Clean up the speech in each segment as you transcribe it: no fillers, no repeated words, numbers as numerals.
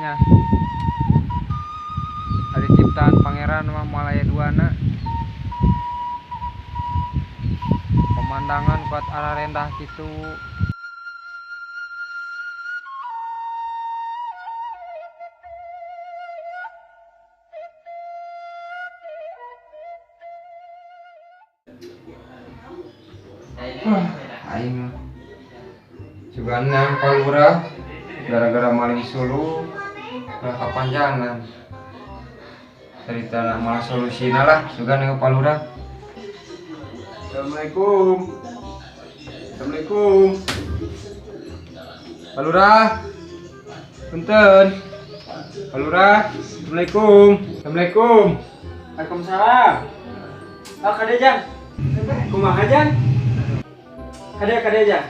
nya. Dari ciptaan Pangeran Malaya Duana. Pemandangan kuat arah rendah gitu. Aing Sugana Palura gara-gara maling sulu kepanjangan cerita malah solusina lah Sugana Palura. Assalamualaikum. Assalamualaikum. Palura. Punten. Palura. Assalamualaikum. Assalamualaikum. Waalaikumsalam. Oh, kada Jang. Kumaha Jang? Kada Jang.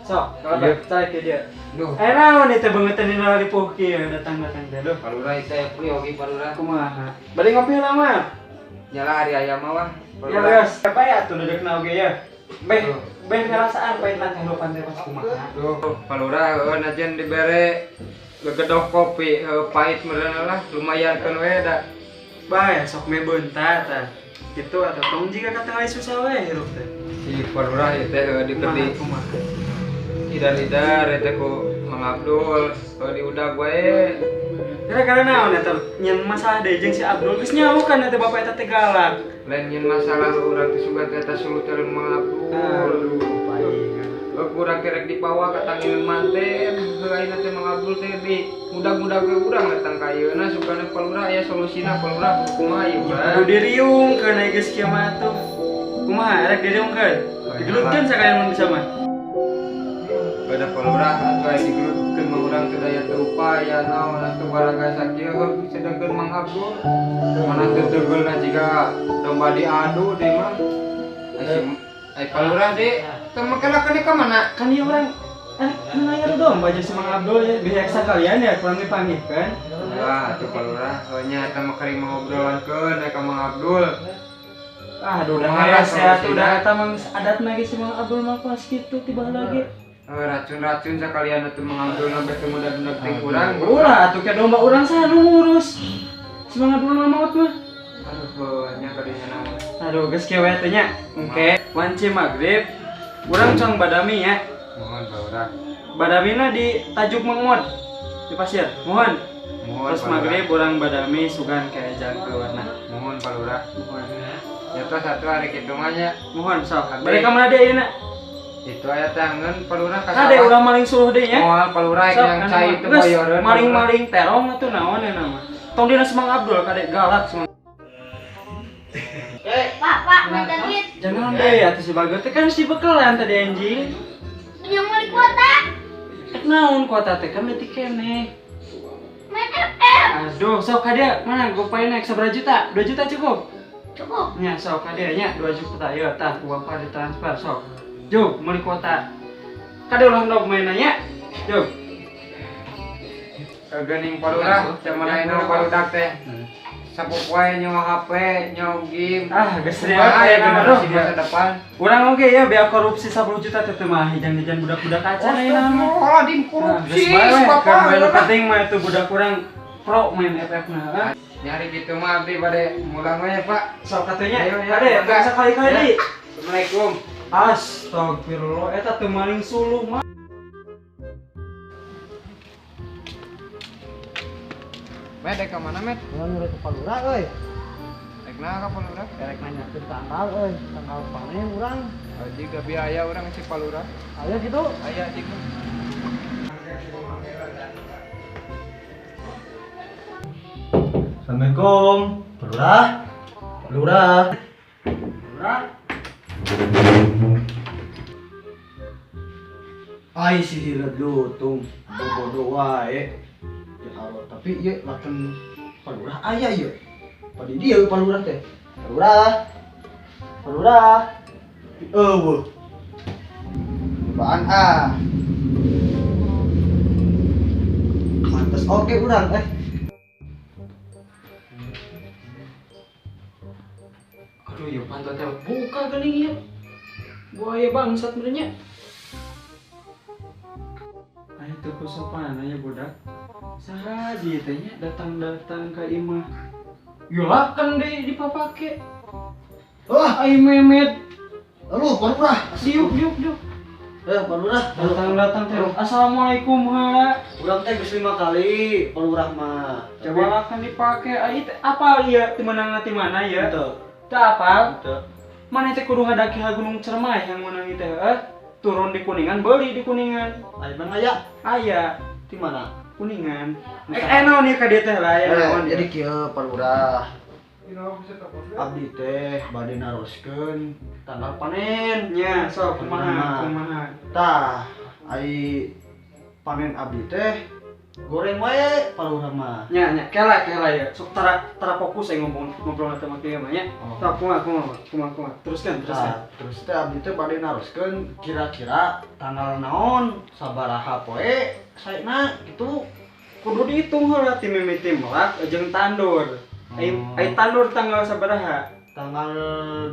Sok, kalau cari ke dia. Duh. Naon itu bangetan ini lagi poki datang teh. Duh. Palura itu ya ogi Palura. Kumaha? Bade ngopi lama. Nyala hari ayam mah. Ya geus. Apa ya tuh dudukna oge ya. Ben ngerasaan pain tang kehidupan teh pas kumaha. Duh, Palura najan dibere gegedok kopi pahit meureun lah lumayan kan we da. Bae sok mebeunta tah. Gitu atau tong jika kata lain susah we hirup teh. Si Palura ieu teh dikendi Kumaha? Idar eta ku Mang Abdul di udag wae. Gara-gara naon eta nyen masalah deui jeung si Abdul geus nyaho kan eta bapak eta teh galak. Lain nyen masalah urang teh sugat eta suluteun Mang Abdul. Aduh, paling. Urang kerek dipawa ka tangin manten, ayeuna teh Mang Abdul teh di mudag-mudag we urang datang ka ayeuna sugana Palura aya solusina Palura kumaha ieu Kudu diriungkeun aya geus kieu mah atuh. Kumaha rek diriungkeun? Digelutkeun sakalian mun bisa mah. Pada Palura atuh aya digelutkeun mah urang teh daya teu upaya naon atuh baraga sakieu sedengkeun Mang Abdul. Mana teu teugeulna jiga domba diadu deui mah. Ai Palura de teu makalakeun ka mana? Kan ieu urang nanya domba jeung si Mang Abdul ya biasa sakalian ya kurang dipanggihkeun. Wah, atuh Palura nya eta mah kari ngobrolankeun ka Mang Abdul. Aduh udah marah sehat udah eta mah adatna ge si Mang Abdul mah pas kitu tiba lagi. Racun-racun sakalian atuh Mang Abdul sampai teu mudah-mudah teh urang. Ulah atuh ke domba urang saha nu ngurus. Si Mang Abdul mah maot mah. Aduh, nya kadinya naon. Aduh geus kieu we teh nya. Engke wanci magrib urang cong badami ya. Mohon Palura. Badamina di Tajuk Mangmod di pasir. Mohon. Mohon Terus magrib urang badami sugan kayak jangkeuana. Mohon Palura. Mohon. Nyata satu hari kitu mah nya. Mohon sok. Bari ka mana deui ayeuna? Itu aya tangan Palura ka Ade urang maling suluh deui nya. Moal Palura yang cai teu bayareun. Maling-maling terong atuh naon ya nama. Tong dina Mang Abdul kadek galak semang. Pak, minta duit. Jangan deh atuh si Bagot teh kan si bekelan tadi anjing. Yang mau di kuota. Naon kuota teh kan leutik keneh. Main FF. Aduh, sok hadia mana GoPay naik sabaraha juta? 2 juta cukup? Cukup. Nya sok hadia nya 2 juta ya tah ku bapak ditransfer sok. Jog meuli kuota. Kade ulah ndog mainanya. Jog. Kegening Palura, zaman ayeuna barudak teh. Sapuk wae nyawa HP, nyawa game. Geus aya aya aduh di masa depan. Urang oge ya bea korupsi 10 juta teh mah hijang-hijang budak-budak acan ayeuna mah. Oh, di korupsi Bapak. Yang penting mah itu budak kurang pro main FF na. Nyari gitu mah abdi bade mulang we Pak. Sok katanya, Ayo, ya, ade enggak. enggak sekali-kali deui. Assalamualaikum. Astagfirullah, eta teu maling suluh mah. Met dek ka mana met? Urang nyuruh ke Palura euy. Dek naha ka Palura? Derek nanyakeun tanggal euy, tanggal panen urang. Jika biaya urang si Palura. Aya gitu. Aya jika. Assalamualaikum. Palura. Palura. Palura. Ai si hirat lutung, bodoh wae. Ya Allah, tapi ieu lakeun Palura aya ieu. Padi dieu Palura teh. Palura. Palura. Eueuh. Cobaan Mantes oke urang Aduh, yuk pantat teh buka geuning ieu. Buaya bangsat benernya. Ayo tuh kusopan aya budak. Sahaji tanya datang-datang ke imah. Yolah kan dipapake. Wah, Ai Memet. halo Pak Lurah. Diuk. Pak Lurah. Datang teh. Assalamualaikum ha. Urang teh geus 5 kali Pak Lurah mah. Coba kan dipake. Ai apa ieu teu meunang ti mana ya? Teu. Teu apa? Teu. Mana teh kudu ngadaki ka Gunung Cermai yang meunang teh turun di Kuningan, beli di Kuningan. Aya mana ya? Aya Di mana? Kuningan. Naon ieu ka dieu teh lah ya naon. Jadi kieu Pak Lurah. Abdi teh bade naroskeun tanggal panen. Nya, sok kumaha. Tah, ai panen abdi teh goreng wae Pak Lurah mah. Nya, kela ya. Sok tara fokus ngobrol sama kieu mah nya. Oh. Sok kumaha. Teruskan. Nah, terus teh abdi teh bade naroskeun kira-kira tanggal naon sabaraha poe saena gitu. Kudu dihitung heula ti mimiti melak jeung tandur. Ai tandur tanggal sabaraha? Tanggal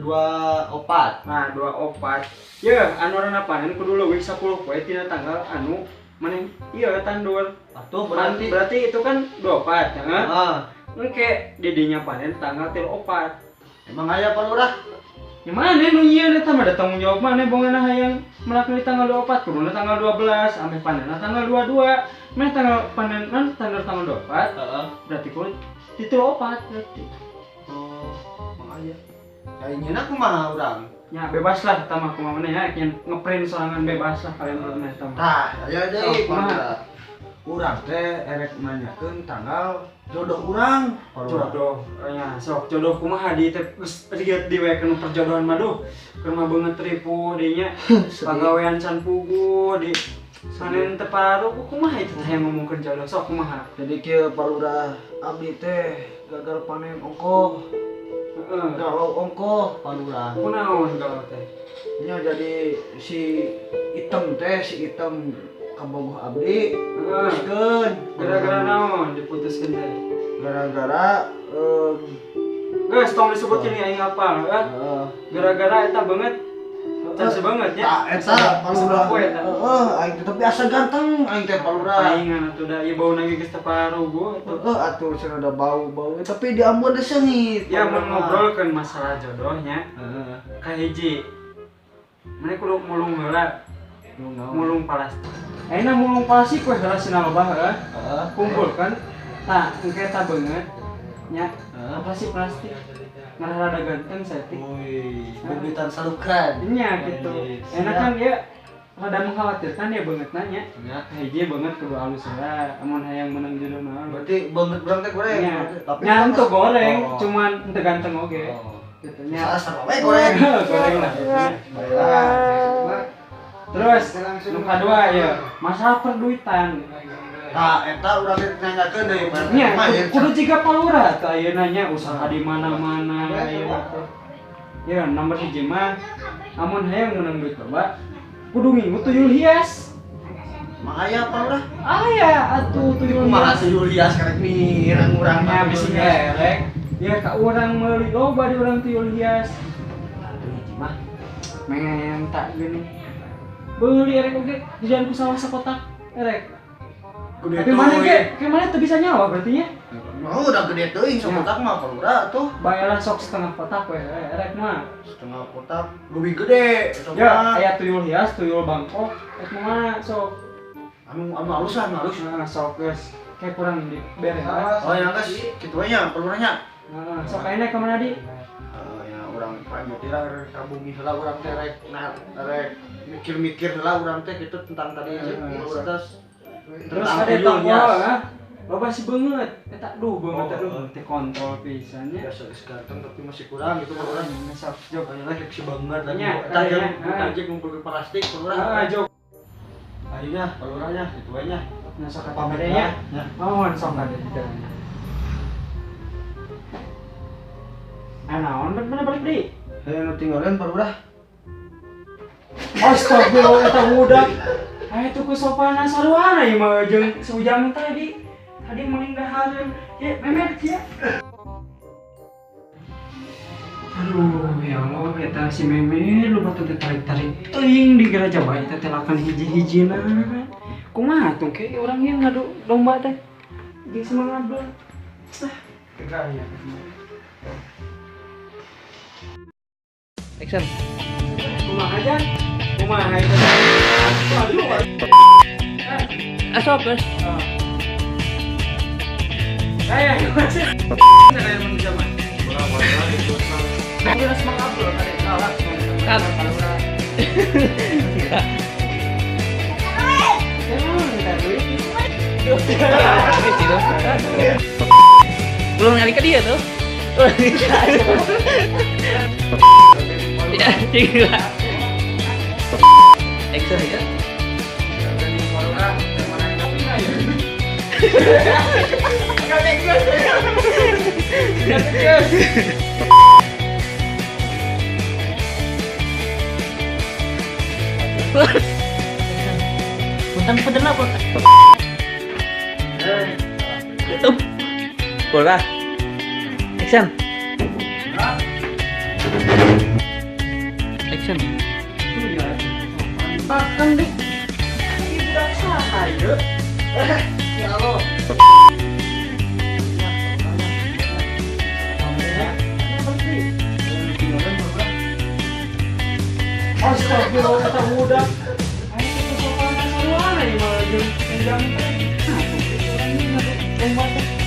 24. Nah, 24. Ya, anu rana panen kudu leuwih 10 poe tina tanggal anu maneh ieu tandur. Atuh Berarti itu kan 24, ya. Heeh. Engke didinya panen tanggal 34. Emang aya Pak Lurah? Ya mana nu ieu eta mah da tanggung jawab maneh bongana hayang melakoni tanggal 24, kuduna tanggal 12, ameh panenna tanggal 22. Meh tanggal panenan tanggal 24, Heeh. berarti kudu titul 4 berarti. Oh, emang aya. Kayaknya kumaha urang? Ya bebas lah eta mah kumaha maneh ya, nyen ngeprint sorangan bebas lah kalian berdua eta mah. Tah, aya deui Oh, Pak kumaha? Lurah. Urang teh erek nanyakeun tanggal jodoh urang. Pak Lurah. Jodoh, ya sok jodoh kumaha di teh geus lihat diwekeun perjodohan mah duh. Keur mah beungeut ripuh dinya. Pagawean can pugu di panen teu paruh kumaha itu teh yang ngomongkeun jodoh sok kumaha. Jadi kieu Pak Lurah, abdi teh gagal panen ongkoh. Heeh. Galau ongkoh Pak Lurah. Kunaon galau teh? Nya jadi si item kabogoh abdi putuskeun. Gara-gara naon diputuskeun teh? Gara-gara Geus tong disebutkeun ieu aing hafal heuh. Gara-gara eta beungeut. Can sebeungeut ya. Tah eta Pak Lurah. Poe eta. Aing teh tapi asa ganteng aing teh Pak Lurah. Aing atuh da ieu bauna ge geus teu paruh bu atuh. Atuh cenah ada bau-bau tapi di Ambon teh seungit. Ya mun ngobrolkeun masalah jodohnya Heeh. ka hiji. Mane kudu mulung heula, mulung plastik. Ayeuna mulung plastik we heula sina lobah heuh. Heeh. Kumpulkeun. Tah, engke eta beungeut nya. Heeh. Plastik. Ngarada ganteng setting. Wih, begitan salukan. Nya gitu. Enak kan dia rada mengkhawatirkan ya beungeut nanya. Ya. Ka hiji beungeut kudu alus heula, amun hayang menang jodoh mah. Berarti banget berang teh goreng. Nya. Tapi Nya henteu goreng, Oh. cuman henteu ganteng oge. Oh. Gitu nya. Salah sama we goreng. Goreng lah. Baiklah. Terus nu kadua ya, masalah perduitan. Nah, eta urang nanyakeun deui Nya, kudu jiga palura teh ayeuna nya usaha di mana-mana ayeuna teh. Ya, nomor hiji mah amun hayang meunang duit loba, kudu ngingu tuyul hias. Mang aya apa urang? Aya atuh tuyul Kumaha hias. tuyul hias karek mireng urang Nya bisi ngerek. Ya ka urang meuli loba di urang tuyul hias. Atuh hiji mah. Men tak geuning. Beuli erek oge dijadian ku sawah sakotak erek. Tapi mana ke mana teu bisa nyawa berarti nya? Mau udah gede teuing sakotak mah Pak Lurah tuh. Bayalah sok setengah kotak we erek mah. Setengah kotak lebih gede. Ya, aya tuyul hias, tuyul Bangkok, rek mana sok. Anu halus lah, halus. Nah, sok geus kayak kurang di beres. Oh, yang geus kitu we nya Pak Lurahnya. Nah, sok ayeuna ka mana di? Ya urang pranjut lah kabumi heula urang teh rek mikir-mikir heula urang teh kitu tentang tadi urang Terus ada tongkol loba si beungeut eta beungeut teh kontrol pisan nya. biasa geus ganteng tapi masih kurang gitu Pak Lurah. Sok jog Ayeuna rek si banget lagi. Nya, Eta nya, jeung anjing ngumpul ke plastik Pak Lurah. jog. Ayeuna Pak Lurahnya kitu we nya. Nah, sok pamede nya. Nya. Mohon sok ada di dalamnya. Naon bener balik deui? Hayang nu tinggalin Pak Lurah. Astagfirullah eta budak. Aya tuh kesopanan saruana ieu mah jeung sujang tadi. Tadi mending dahareun. Ya, memet ya. Aduh, ya Allah, eta si Memet lu batu tarik-tarik teuing di gereja bae teh telakan hiji-hijina. Kumaha tuh ke urang ieu ngadu domba teh? Dia semangat dong. Kegaya. Action. Kumaha aja. Kumaha itu. Asok guys. Kayak masih. Saya yang menjaman. Dia semangat dulu tadi. Kalah. Kan. Belum kali ke dia tuh. Ya, gila. Action ya. Punten apa? Tutup. Boleh. Action. Action. Bahkan di budak saya. Ya Allah. Astagfirullah, kita budak. Ayo kita sopan sama mana nih malah jam jam. Nah,